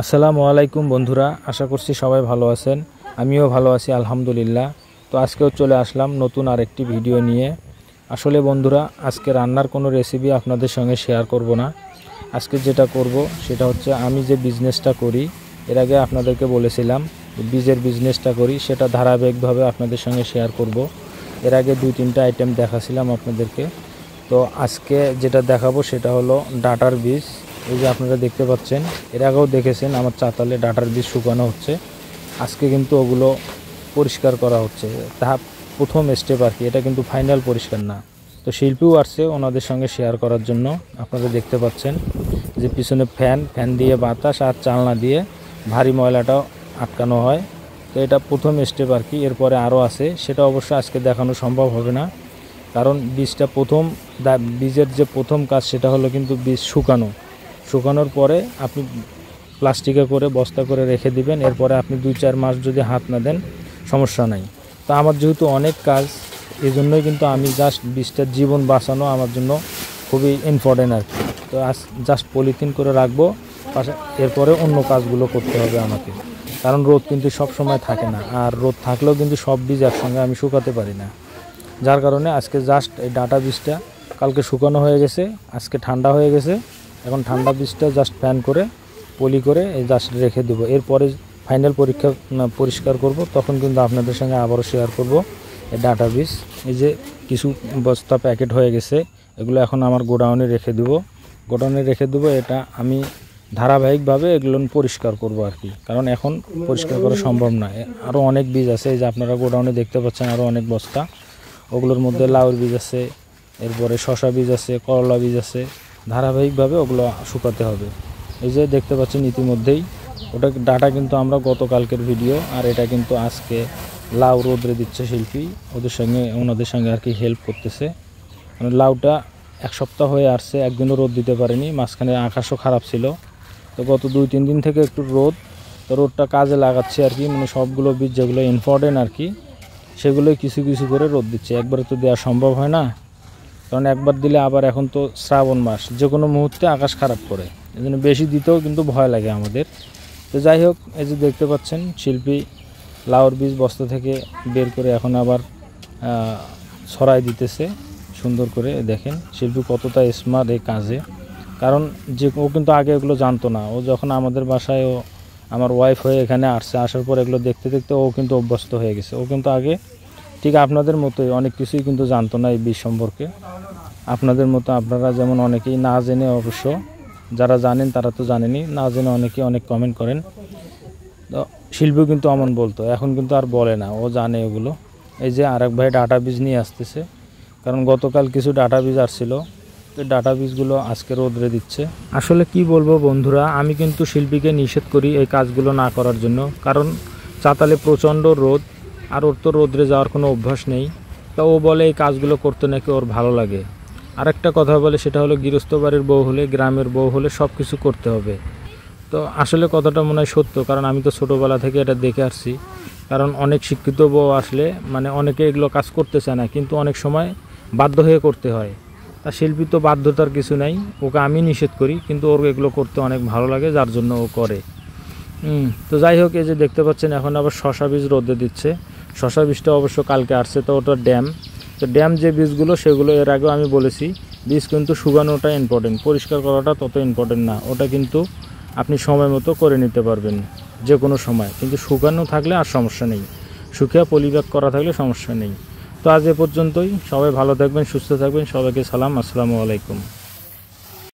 আসসালামু আলাইকুম বন্ধুরা, আশা করছি সবাই ভালো আছেন। আমিও ভালো আছি আলহামদুলিল্লাহ। তো আজকেও চলে আসলাম নতুন আরেকটি ভিডিও নিয়ে। আসলে বন্ধুরা, আজকে রান্নার কোনো রেসিপি আপনাদের সঙ্গে শেয়ার করব না। আজকে যেটা করব সেটা হচ্ছে আমি যে বিজনেসটা করি, এর আগে আপনাদেরকে বলেছিলাম বীজের বিজনেসটা করি, সেটা ধারাবাহিকভাবে আপনাদের সঙ্গে শেয়ার করব। এর আগে 2-3টা আইটেম দেখাছিলাম আপনাদেরকে। তো আজকে যেটা দেখাবো সেটা হলো ডাটার বীজ। এই যে আপনারা দেখতে পাচ্ছেন, এর আগেও দেখেছেন আমার চাতালে ডাটার বীজ শুকানো হচ্ছে। আজকে কিন্তু ওগুলো পরিষ্কার করা হচ্ছে। তা প্রথম স্টেপ আর কি, এটা কিন্তু ফাইনাল পরিষ্কার না। তো শিল্পীও আসছে ওনাদের সঙ্গে শেয়ার করার জন্য। আপনারা দেখতে পাচ্ছেন যে পিছনে ফ্যান দিয়ে বাতাস আর চালনা দিয়ে ভারী ময়লাটাও আটকানো হয়। তো এটা প্রথম স্টেপ আর কি। এরপরে আরও আছে, সেটা অবশ্য আজকে দেখানো সম্ভব হবে না, কারণ বীজের যে প্রথম কাজ সেটা হলো কিন্তু বীজ শুকানোর পরে আপনি প্লাস্টিকে করে বস্তা করে রেখে দিবেন। এরপরে আপনি 2-4 মাস যদি হাত না দেন সমস্যা নাই। তো আমার যেহেতু অনেক কাজ, এই জন্যই কিন্তু আমি বীজটার জীবন বাঁচানো আমার জন্য খুবই ইম্পর্টেন্ট আর কি। তো জাস্ট পলিথিন করে রাখবো, এরপরে অন্য কাজগুলো করতে হবে আমাকে, কারণ রোদ কিন্তু সব সময় থাকে না, আর রোদ থাকলেও কিন্তু সব বীজ একসঙ্গে আমি শুকাতে পারি না। যার কারণে আজকে জাস্ট এই ডাটা বীজটা কালকে শুকানো হয়ে গেছে, আজকে ঠান্ডা হয়ে গেছে। এখন ঠান্ডা বীজটা জাস্ট ফ্যান করে পলি করে এই জাস্ট রেখে দেবো। এরপরে ফাইনাল পরিষ্কার করব, তখন কিন্তু আপনাদের সঙ্গে আবারও শেয়ার করব এই ডাটা বীজ। এই যে কিছু বস্তা প্যাকেট হয়ে গেছে, এগুলো এখন আমার গোডাউনে রেখে দেবো। এটা আমি ধারাবাহিকভাবে এগুলো পরিষ্কার করব আর কি, কারণ এখন পরিষ্কার করা সম্ভব না। আরও অনেক বীজ আছে, এই যে আপনারা গোডাউনে দেখতে পাচ্ছেন আরও অনেক বস্তা। ওগুলোর মধ্যে লাউর বীজ আছে, এরপরে শসা বীজ আছে, করলা বীজ আছে। ধারাবাহিকভাবে ওগুলো শুকাতে হবে। এই যে দেখতে পাচ্ছেন ইতিমধ্যেই ওটা ডাটা কিন্তু আমরা গতকালকের ভিডিও, আর এটা কিন্তু আজকে লাউ রোদ্রে দিচ্ছে শিল্পী, ওনাদের সঙ্গে আর কি হেল্প করতেছে। মানে লাউটা 1 সপ্তাহ হয়ে আসছে, একদিনও রোদ দিতে পারেনি, মাঝখানে আকাশও খারাপ ছিল। তো গত 2-3 দিন থেকে একটু রোদটা কাজে লাগাচ্ছে আর কি। মানে সবগুলো বীজ যেগুলো ইম্পর্টেন্ট আর কি, সেগুলোই কিছু কিছু করে রোদ দিচ্ছে। একবারে তো দেওয়া সম্ভব হয় না, কারণ একবার দিলে আবার এখন তো শ্রাবণ মাস, যে কোনো মুহূর্তে আকাশ খারাপ করে, এই জন্য বেশি দিতেও কিন্তু ভয় লাগে আমাদের। তো যাই হোক, এই যে দেখতে পাচ্ছেন শিল্পী লাউর বীজ বস্তা থেকে বের করে এখন আবার ছড়াই দিতেছে সুন্দর করে। দেখেন শিল্পী কতটা স্মার্ট এই কাজে, কারণ ও কিন্তু আগে এগুলো জানতো না। ও যখন আমাদের বাসায় আমার ওয়াইফ হয়ে এখানে আসার পর এগুলো দেখতে দেখতে ও কিন্তু অভ্যস্ত হয়ে গেছে। ও কিন্তু আগে ঠিক আপনাদের মতোই অনেক কিছুই কিন্তু জানতো না এই বীজ সম্পর্কে। আপনাদের মতো আপনারা যেমন অনেকেই না জেনে, অবশ্য যারা জানেন তারা তো জানেনই, না জেনে অনেকেই অনেক কমেন্ট করেন। তো শিল্পীও কিন্তু অমন বলতো, এখন কিন্তু আর বলে না, ও জানে ওগুলো। এই যে আরেক ভাই ডাটা বীজ নিয়ে আসতেছে, কারণ গতকাল কিছু ডাটা বীজ আসছিল, তো ডাটা বীজগুলো আজকে রোদ্রে দিচ্ছে। আসলে কি বলবো বন্ধুরা, আমি কিন্তু শিল্পীকে নিষেধ করি এই কাজগুলো না করার জন্য, কারণ চাতালে প্রচণ্ড রোদ, আর ওর তো রোদ্রে যাওয়ার কোনো অভ্যাস নেই। তা ও বলে এই কাজগুলো করতে নাকি ওর ভালো লাগে। আরেকটা কথা বলে, সেটা হলো গৃহস্থ বাড়ির বউ হলে, গ্রামের বউ হলে সব কিছু করতে হবে। তো আসলে কথাটা মনে হয় সত্য, কারণ আমি তো ছোটোবেলা থেকে এটা দেখে আসছি। কারণ অনেক শিক্ষিত বউ আসলে মানে অনেকে এগুলো কাজ করতে চায় না, কিন্তু অনেক সময় বাধ্য হয়ে করতে হয়। তা শিল্পী তো বাধ্যতার কিছু নাই, ওকে আমি নিষেধ করি, কিন্তু ওর এগুলো করতে অনেক ভালো লাগে, যার জন্য ও করে। তো যাই হোক, এই যে দেখতে পাচ্ছেন এখন আবার শসা বীজ রোদে দিচ্ছে। শসা বীজটা অবশ্য কালকে আসছে, তো ওটা ড্যাম যে বীজগুলো সেগুলো এর আগেও আমি বলেছি, বীজ কিন্তু শুকানোটা ইম্পর্টেন্ট, পরিষ্কার করাটা তত ইম্পর্টেন্ট না। ওটা কিন্তু আপনি সময় মতো করে নিতে পারবেন যে কোনো সময়, কিন্তু শুকানো থাকলে আর সমস্যা নেই, শুকিয়ে পলিব্যাগ করা থাকলে সমস্যা নেই। তো আজ এ পর্যন্তই। সবাই ভালো থাকবেন, সুস্থ থাকবেন। সবাইকে সালাম, আসসালামু আলাইকুম।